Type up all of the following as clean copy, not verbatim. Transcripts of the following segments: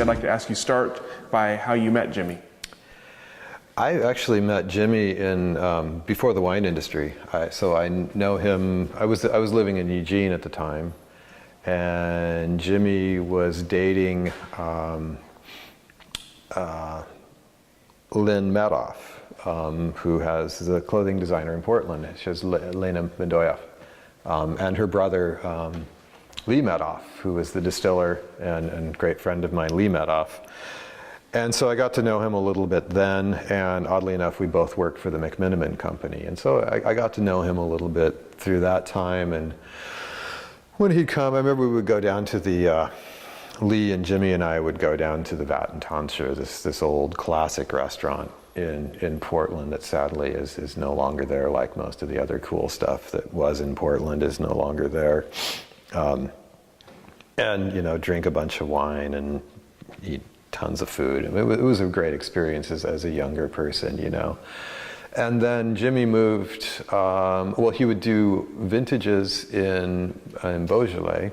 I'd like to ask you start by how you met Jimi. I actually met Jimi in before the wine industry. So I know him. I was living in Eugene at the time, and Jimi was dating Lynn Madoff, who is a clothing designer in Portland. She's Lena Mendoya, and her brother Lee Madoff, who was the distiller and great friend of mine, Lee Madoff. And so I got to know him a little bit then, and oddly enough, we both worked for the McMiniman Company. And so I got to know him a little bit through that time. And when he'd come, I remember we would go down to the, Lee and Jimi and I would go down to the Vat and Tonsure, this old classic restaurant in Portland that sadly is no longer there, like most of the other cool stuff that was in Portland is no longer there. And, you know, drink a bunch of wine and eat tons of food. I mean, it was a great experience as a younger person, you know. And then Jimi moved, well, he would do vintages in Beaujolais,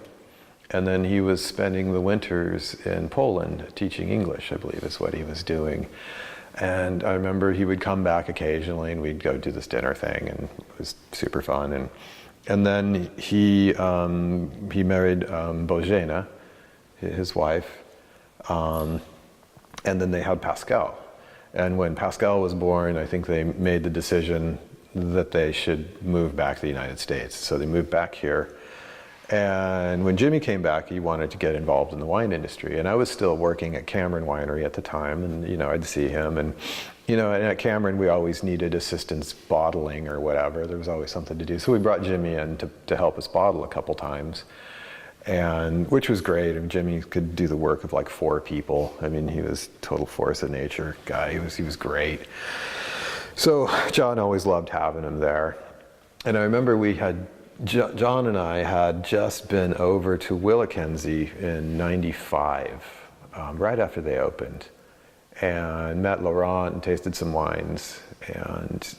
and then he was spending the winters in Poland teaching English, I believe is what he was doing. And I remember he would come back occasionally and we'd go do this dinner thing, and it was super fun. And then he married Bożena, his wife, and then they had Pascal. And when Pascal was born, I think they made the decision that they should move back to the United States. So they moved back here. And when Jimi came back, he wanted to get involved in the wine industry. And I was still working at Cameron Winery at the time, and, you know, I'd see him. And, you know, and at Cameron, we always needed assistance bottling or whatever. There was always something to do. So we brought Jimi in to help us bottle a couple times, and which was great. And Jimi could do the work of like 4 people. I mean, he was total force of nature guy. He was great. So John always loved having him there. And I remember John and I had just been over to Willackenzie in '95, right after they opened, and met Laurent and tasted some wines. And,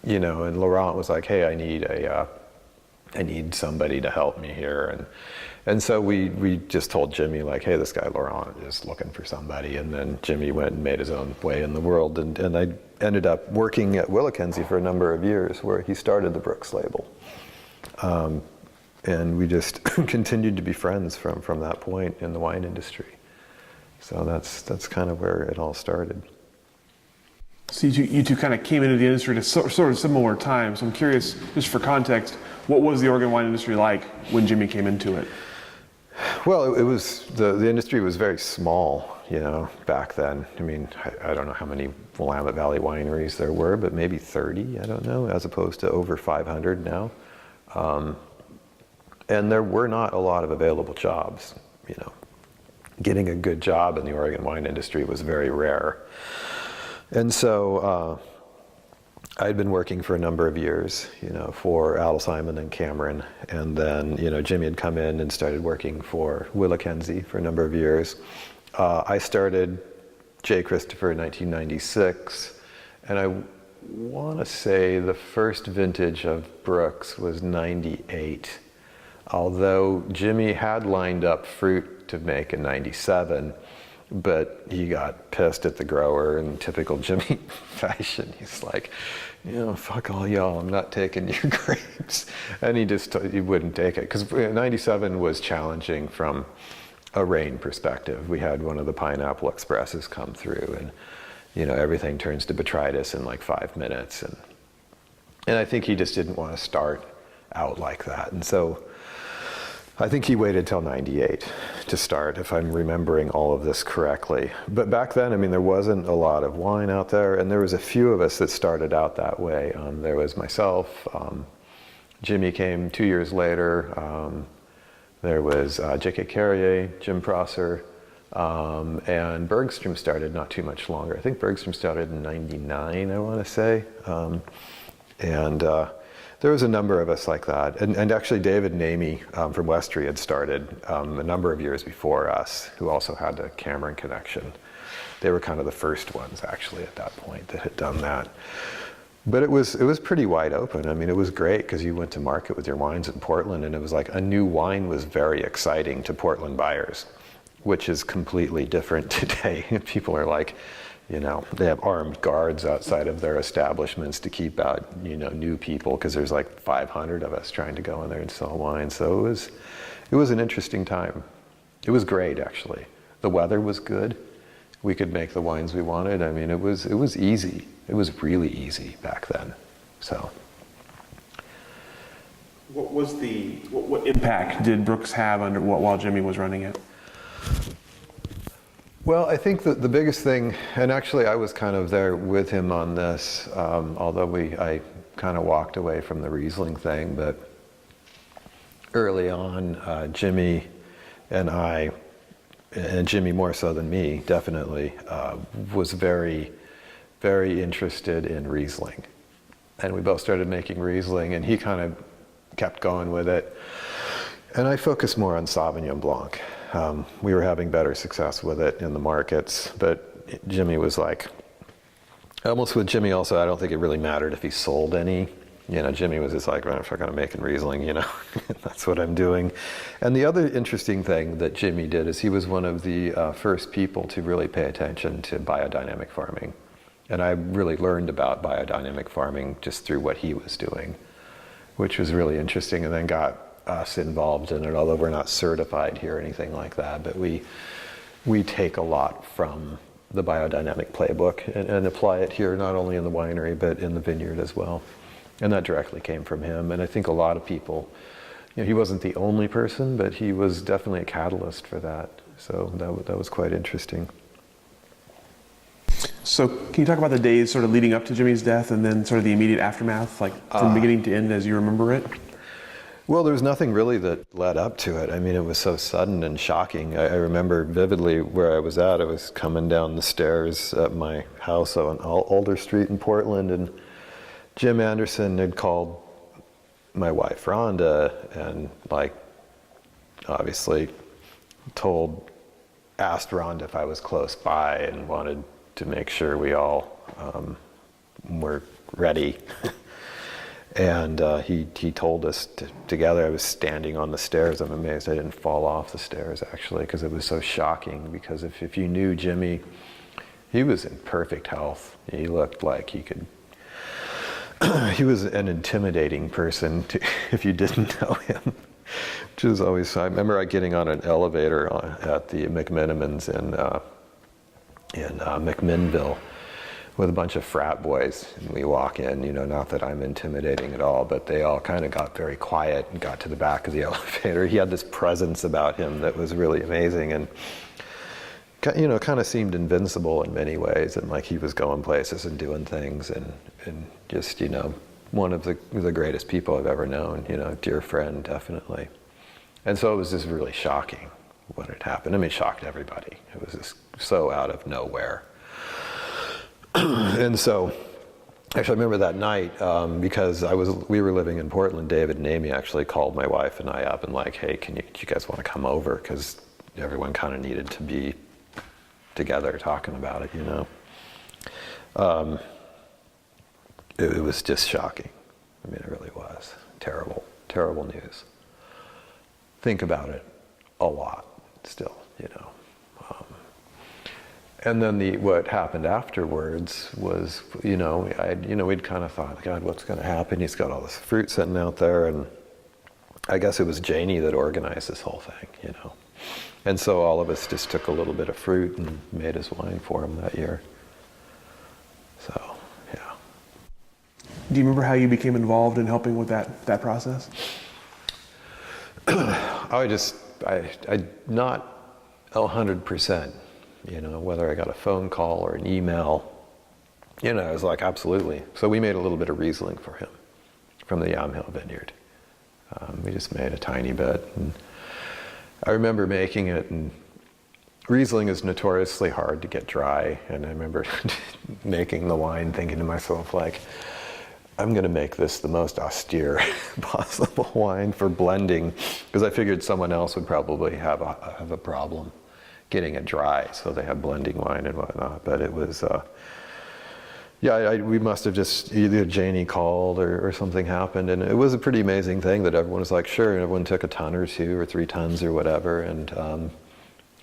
you know, and Laurent was like, hey, I need somebody to help me here. And so we just told Jimi, like, hey, this guy Laurent is looking for somebody. And then Jimi went and made his own way in the world. And I ended up working at Willackenzie for a number of years, where he started the Brooks label. And we just continued to be friends from that point in the wine industry. So that's kind of where it all started. So you two kind of came into the industry at sort of similar times. So I'm curious, just for context, what was the Oregon wine industry like when Jimi came into it? Well, it was the industry was very small, you know, back then. I mean, I don't know how many Willamette Valley wineries there were, but maybe 30, I don't know, as opposed to over 500 now. And there were not a lot of available jobs, you know. Getting a good job in the Oregon wine industry was very rare. And so I'd been working for a number of years, you know, for Adel Simon and Cameron. And then, you know, Jimi had come in and started working for Willackenzie for a number of years. I started J. Christopher in 1996, and I want to say the first vintage of Brooks was 98, although Jimi had lined up fruit to make in 97, but he got pissed at the grower in typical Jimi fashion. He's like, you know, fuck all y'all, I'm not taking your grapes. And he wouldn't take it, because 97 was challenging from a rain perspective. We had one of the Pineapple Expresses come through, and, you know, everything turns to botrytis in like 5 minutes. And I think he just didn't want to start out like that. And so I think he waited till 98 to start, if I'm remembering all of this correctly. But back then, I mean, there wasn't a lot of wine out there, and there was a few of us that started out that way. There was myself, Jimi came 2 years later, there was J.K. Carrier, Jim Prosser, and Bergstrom started not too much longer. I think Bergstrom started in 99, I want to say. There was a number of us like that. And actually David and Amy from Westry had started a number of years before us, who also had a Cameron connection. They were kind of the first ones, actually, at that point that had done that. But it was pretty wide open. I mean, it was great because you went to market with your wines in Portland, and it was like a new wine was very exciting to Portland buyers. which is completely different today. People are like, they have armed guards outside of their establishments to keep out, new people, because there's like 500 of us trying to go in there and sell wine. So it was an interesting time. It was great, actually. The weather was good. We could make the wines we wanted. I mean, it was easy. It was really easy back then. So. What impact did Brooks have while Jimi was running it? Well, I think that the biggest thing, and actually I was kind of there with him on this, although I kind of walked away from the Riesling thing, but early on, Jimi and I, and Jimi more so than me, definitely, was very, very interested in Riesling. And we both started making Riesling, and he kind of kept going with it. And I focused more on Sauvignon Blanc. We were having better success with it in the markets, but Jimi was like, almost with Jimi also, I don't think it really mattered if he sold any. Jimi was just like, well, if I'm gonna make Riesling, that's what I'm doing. And the other interesting thing that Jimi did is he was one of the first people to really pay attention to biodynamic farming. And I really learned about biodynamic farming just through what he was doing, which was really interesting, and then got us involved in it, although we're not certified here or anything like that, but we take a lot from the biodynamic playbook and apply it here, not only in the winery, but in the vineyard as well. And that directly came from him. And I think a lot of people, he wasn't the only person, but he was definitely a catalyst for that. So that was quite interesting. So can you talk about the days sort of leading up to Jimi's death and then sort of the immediate aftermath, like from beginning to end as you remember it? Well, there was nothing really that led up to it. I mean, it was so sudden and shocking. I remember vividly where I was at. I was coming down the stairs at my house on Alder Street in Portland, and Jim Anderson had called my wife, Rhonda, and obviously asked Rhonda if I was close by and wanted to make sure we all were ready. And he told us together. I was standing on the stairs. I'm amazed I didn't fall off the stairs, actually, because it was so shocking. Because if you knew Jimi, he was in perfect health. He looked like he could. He was an intimidating person if you didn't know him. Which is always. I remember getting on an elevator at the McMenamins in McMinnville, with a bunch of frat boys, and we walk in, not that I'm intimidating at all, but they all kind of got very quiet and got to the back of the elevator. He had this presence about him that was really amazing, and kind of seemed invincible in many ways, and like he was going places and doing things, and just, one of the greatest people I've ever known, dear friend, definitely. And so it was just really shocking when it happened. I mean, it shocked everybody. It was just so out of nowhere. And so, actually, I remember that night because we were living in Portland. David and Amy actually called my wife and I up and like, hey, do you guys want to come over? Because everyone kind of needed to be together talking about it, It was just shocking. I mean, it really was terrible, terrible news. Think about it a lot still, And then what happened afterwards was, we'd kind of thought, God, what's going to happen? He's got all this fruit sitting out there, and I guess it was Janie that organized this whole thing, And so all of us just took a little bit of fruit and made his wine for him that year. So, yeah. Do you remember how you became involved in helping with that process? I not 100%. Whether I got a phone call or an email, I was like, absolutely. So we made a little bit of Riesling for him from the Yamhill vineyard. We just made a tiny bit. And I remember making it, and Riesling is notoriously hard to get dry. And I remember making the wine thinking to myself, like, I'm going to make this the most austere possible wine for blending, because I figured someone else would probably have a problem getting it dry, so they have blending wine and whatnot. But it was, we must have just, either Janie called or something happened, and it was a pretty amazing thing that everyone was like, sure, and everyone took a ton or 2 or 3 tons or whatever, and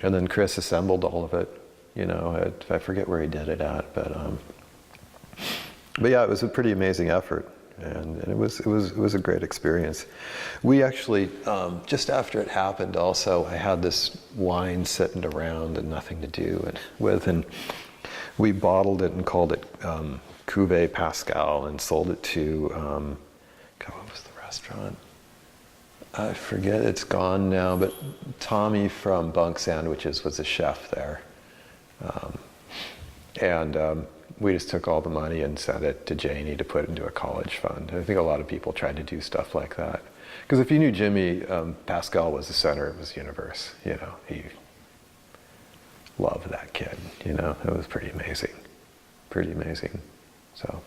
And then Chris assembled all of it. I forget where he did it at, but yeah, it was a pretty amazing effort, and it was a great experience. We actually, just after it happened, also I had this wine sitting around and nothing to do with, and we bottled it and called it Cuvée Pascal and sold it to, God, what was the restaurant? I forget, it's gone now, but Tommy from Bunk Sandwiches was a chef there. We just took all the money and sent it to Janie to put into a college fund. I think a lot of people tried to do stuff like that. Because if you knew Jimi, Pascal was the center of his universe. He loved that kid. It was pretty amazing. Pretty amazing. So.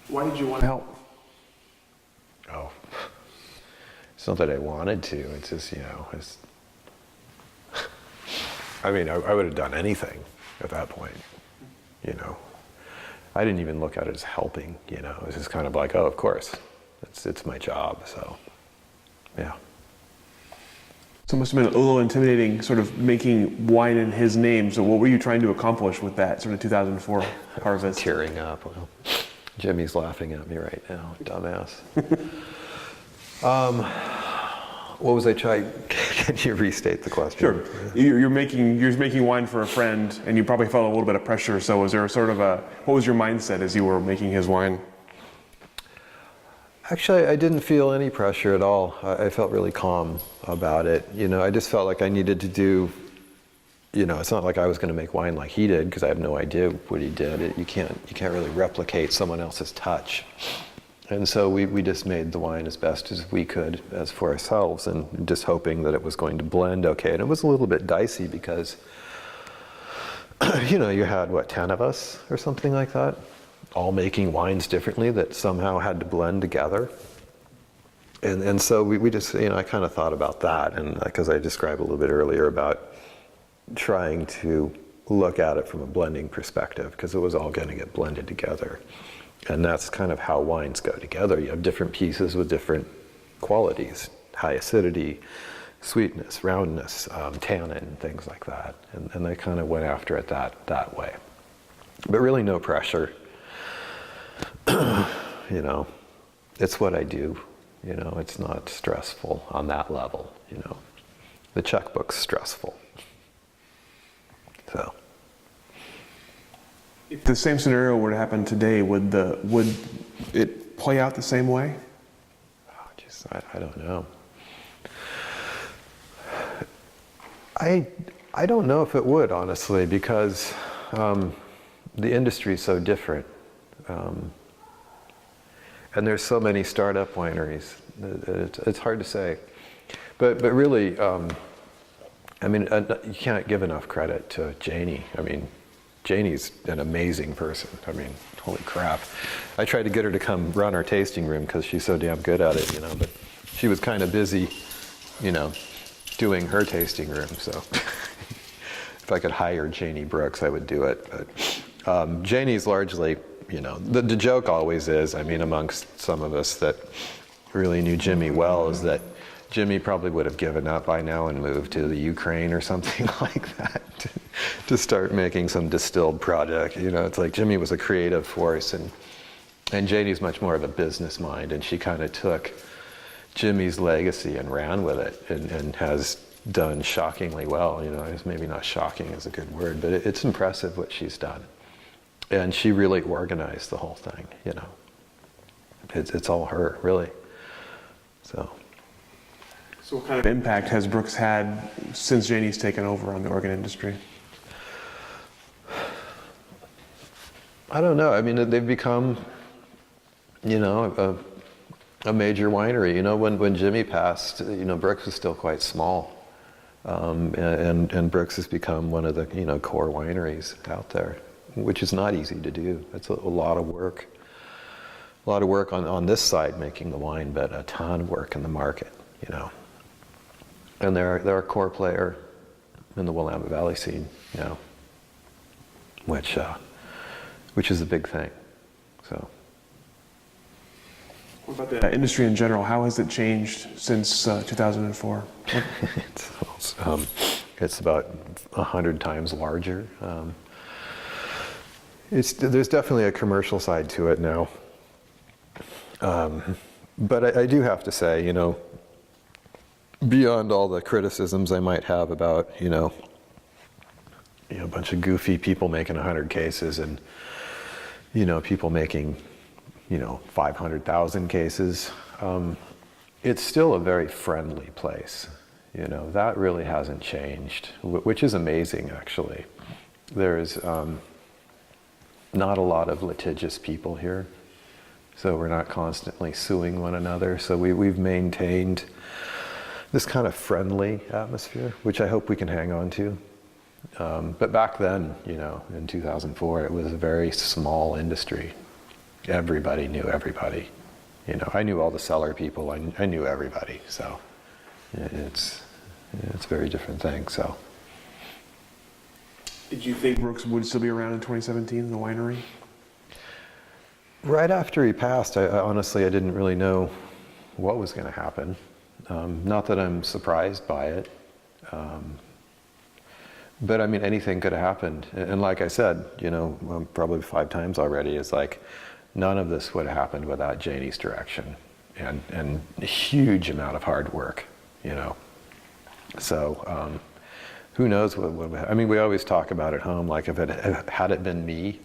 Why did you want to help? Oh. It's not that I wanted to. It's just, I would have done anything at that point. I didn't even look at it as helping. It was just kind of like, oh, of course, it's my job. So, yeah. So it must have been a little intimidating, sort of making wine in his name. So what were you trying to accomplish with that sort of 2004 harvest? Tearing up. Well, Jimmy's laughing at me right now, dumbass. What was I trying? Can you restate the question? Sure. You're making wine for a friend, and you probably felt a little bit of pressure. So was there what was your mindset as you were making his wine? Actually, I didn't feel any pressure at all. I felt really calm about it. I just felt like I needed to do, it's not like I was going to make wine like he did, because I have no idea what he did. You can't really replicate someone else's touch. And so we just made the wine as best as we could as for ourselves, and just hoping that it was going to blend okay. And it was a little bit dicey because, you had, 10 of us or something like that, all making wines differently that somehow had to blend together. And so we just, I kind of thought about that, and because I described a little bit earlier about trying to look at it from a blending perspective, because it was all going to get blended together. And that's kind of how wines go together. You have different pieces with different qualities, high acidity, sweetness, roundness, tannin, things like that. And they kind of went after it that way. But really no pressure. It's what I do. It's not stressful on that level. The checkbook's stressful. So. If the same scenario were to happen today, would it play out the same way? Oh, I don't know. I don't know if it would, honestly, because the industry is so different. And there's so many startup wineries. It's hard to say. But really, you can't give enough credit to Janie. Janie's an amazing person. Holy crap. I tried to get her to come run our tasting room because she's so damn good at it, but she was kind of busy, doing her tasting room. So if I could hire Janie Brooks, I would do it. But Janie's largely, the joke always is, amongst some of us that really knew Jimi well, is that Jimi probably would have given up by now and moved to the Ukraine or something like that to start making some distilled product. It's like Jimi was a creative force, and Janie's much more of a business mind, and she kind of took Jimi's legacy and ran with it, and has done shockingly well. Maybe not shocking is a good word, but it's impressive what she's done. And she really organized the whole thing, It's all her, really. So what kind of impact has Brooks had since Janie's taken over on the organ industry? I don't know. They've become, a major winery. When Jimi passed, Brooks was still quite small. And Brooks has become one of the, core wineries out there, which is not easy to do. It's a lot of work. A lot of work on this side making the wine, but a ton of work in the market, And they're a core player in the Willamette Valley scene, which is a big thing. So. What about the industry in It's about 100 times larger. There's definitely a commercial side to it now. But I do have to say, beyond all the criticisms I might have about, a bunch of goofy people making 100 cases and, people making, 500,000 cases, it's still a very friendly place. That really hasn't changed, which is amazing, actually. There's not a lot of litigious people here, so we're not constantly suing one another. So we've maintained this kind of friendly atmosphere, which I hope we can hang on to. But back then, in 2004, it was a very small industry. Everybody knew everybody. I knew all the cellar people. I knew everybody. So it's a very different thing. So. Did you think Brooks would still be around in 2017, the winery? Right after he passed, I honestly didn't really know what was going to happen. Not that I'm surprised by it. But I mean, anything could have happened. And like I said, probably 5 times already, it's like none of this would have happened without Janie's direction and a huge amount of hard work, So who knows what would have, I mean, we always talk about at home, like if it had it been me,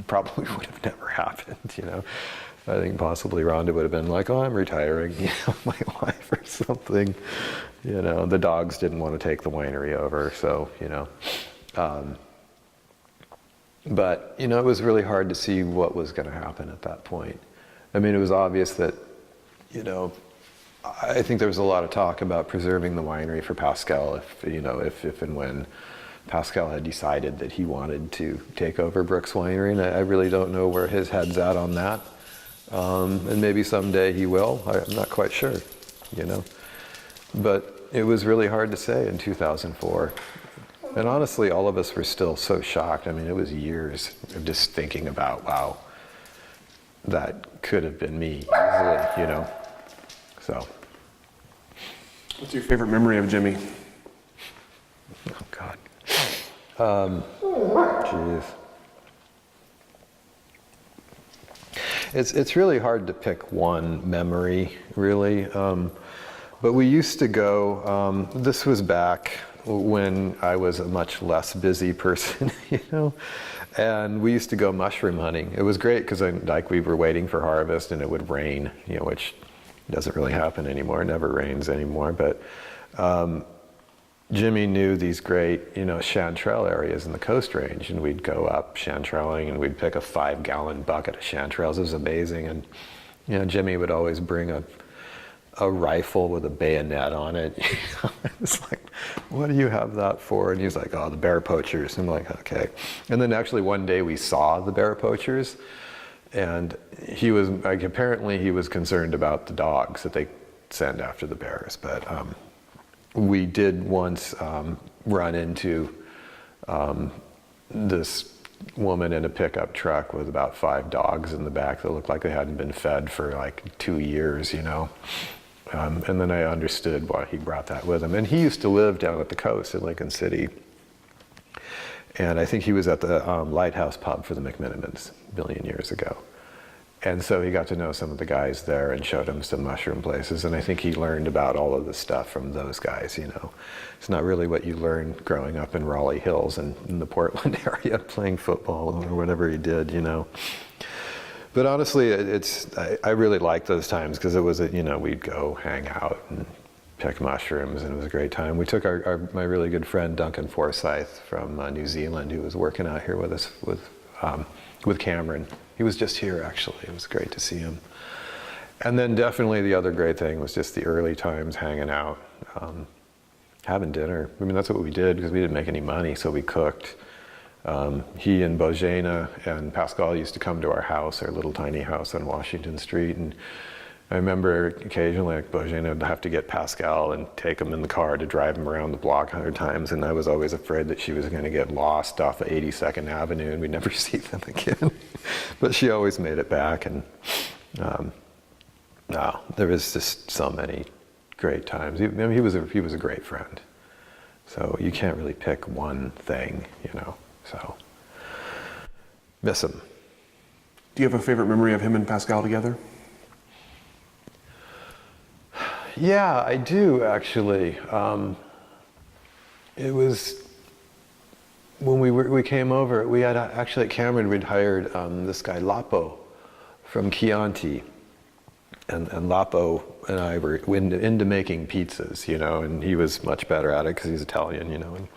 probably would have never happened, I think possibly Rhonda would have been like, oh, I'm retiring, my wife or something. The dogs didn't want to take the winery over, so, but, it was really hard to see what was going to happen at that point. I mean, it was obvious that, I think there was a lot of talk about preserving the winery for Pascal if and when Pascal had decided that he wanted to take over Brooks Winery, and I really don't know where his head's at on that. And maybe someday he will. I'm not quite sure, But it was really hard to say in 2004. And honestly, all of us were still so shocked. I mean, it was years of just thinking about, wow, that could have been me, easily, So. What's your favorite memory of Jimi? Oh, God. Jeez. It's really hard to pick one memory, really. But we used to go, this was back when I was a much less busy person, and we used to go mushroom hunting. It was great because we were waiting for harvest and it would rain, which doesn't really happen anymore. It never rains anymore. But Jimi knew these great, chanterelle areas in the Coast Range, and we'd go up chanterelling and we'd pick a 5-gallon bucket of chanterelles. It was amazing. And, Jimi would always bring a rifle with a bayonet on it. It's like, what do you have that for? And he's like, oh, the bear poachers. I'm like, okay. And then actually one day we saw the bear poachers, and he was apparently he was concerned about the dogs that they send after the bears. But we did once run into this woman in a pickup truck with about 5 dogs in the back that looked like they hadn't been fed for like 2 years, and then I understood why he brought that with him. And he used to live down at the coast in Lincoln City. And I think he was at the Lighthouse Pub for the McMenamins a billion years ago. And so he got to know some of the guys there and showed him some mushroom places. And I think he learned about all of the stuff from those guys, It's not really what you learn growing up in Raleigh Hills and in the Portland area playing football or whatever he did, But honestly, I really liked those times because it was, we'd go hang out and pick mushrooms, and it was a great time. We took my really good friend Duncan Forsyth from New Zealand, who was working out here with us with Cameron. He was just here, actually. It was great to see him. And then definitely the other great thing was just the early times hanging out, having dinner. I mean, that's what we did because we didn't make any money, so we cooked. He and Bojana and Pascal used to come to our house, our little tiny house on Washington Street, and I remember occasionally Bojana would have to get Pascal and take him in the car to drive him around the block 100 times, and I was always afraid that she was going to get lost off of 82nd Avenue and we'd never see them again. But she always made it back, and there was just so many great times. He was a great friend. So you can't really pick one thing, so miss him. Do you have a favorite memory of him and Pascal together? Yeah, I do actually. It was when we came over. We had actually at Cameron we'd hired this guy Lapo from Chianti, and Lapo and I were into making pizzas, and he was much better at it because he's Italian,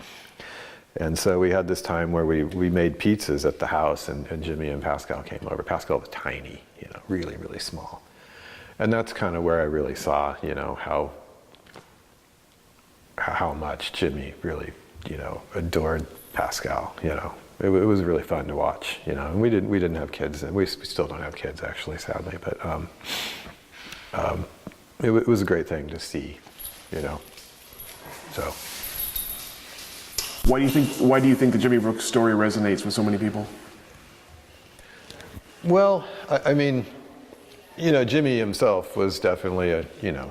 and so we had this time where we made pizzas at the house, and Jimi and Pascal came over. Pascal was tiny, really, really small. And that's kind of where I really saw, how much Jimi really, adored Pascal. It was really fun to watch. And we didn't have kids, and we still don't have kids actually, sadly. But it was a great thing to see, So. Why do you think the Jimi Brooks story resonates with so many people? Well, I mean, Jimi himself was definitely a,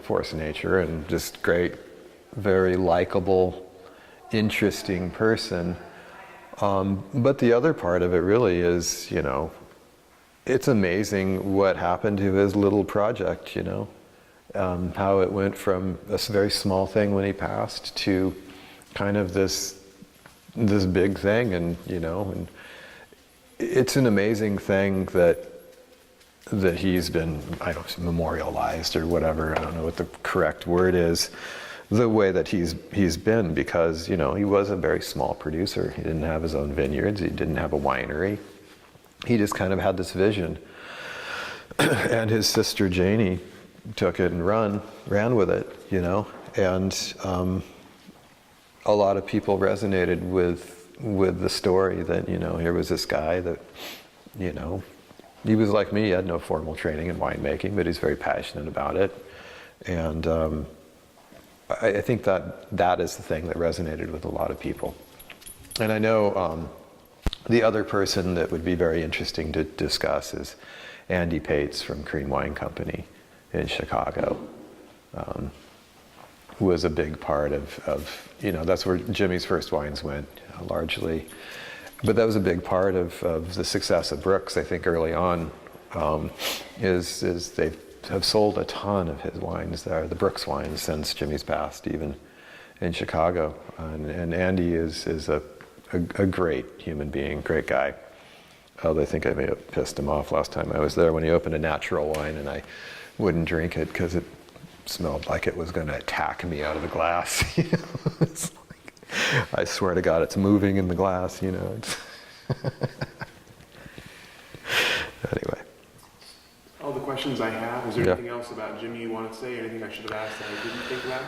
force of nature and just great, very likable, interesting person. But the other part of it really is, it's amazing what happened to his little project, how it went from a very small thing when he passed to kind of this big thing, and it's an amazing thing that he's been, I don't know, memorialized or whatever. I don't know what the correct word is. The way that he's been, because he was a very small producer. He didn't have his own vineyards. He didn't have a winery. He just kind of had this vision, and his sister Janie took it and ran with it. And a lot of people resonated with the story that here was this guy that he was like me. He had no formal training in winemaking, but he's very passionate about it. And I think that is the thing that resonated with a lot of people. And I know the other person that would be very interesting to discuss is Andy Pates from Cream Wine Company in Chicago, who was a big part of that's where Jimi's first wines went, largely. But that was a big part of the success of Brooks, I think, early on, is they have sold a ton of his wines there, the Brooks wines, since Jimi's passed, even in Chicago. And Andy is a great human being, great guy. Although I think I may have pissed him off last time I was there when he opened a natural wine and I wouldn't drink it because it smelled like it was going to attack me out of the glass. It's like, I swear to God, it's moving in the glass. It's anyway. All the questions I have. Is there anything else about Jimi you want to say? Anything I should have asked that I didn't think about?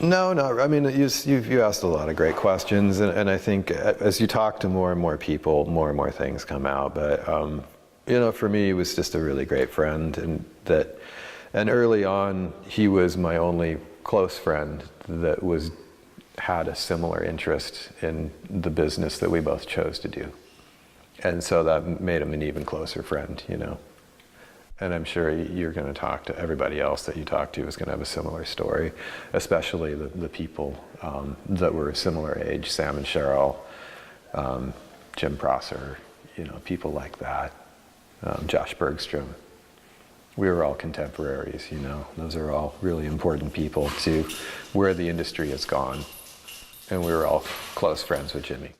No. I mean, you asked a lot of great questions, and I think as you talk to more and more people, more and more things come out. But for me, he was just a really great friend, and early on, he was my only close friend that had a similar interest in the business that we both chose to do. And so that made him an even closer friend, And I'm sure you're going to talk to everybody else that you talk to is going to have a similar story, especially the people that were a similar age, Sam and Cheryl, Jim Prosser, people like that, Josh Bergstrom. We were all contemporaries, Those are all really important people to where the industry has gone. And we were all close friends with Jimi.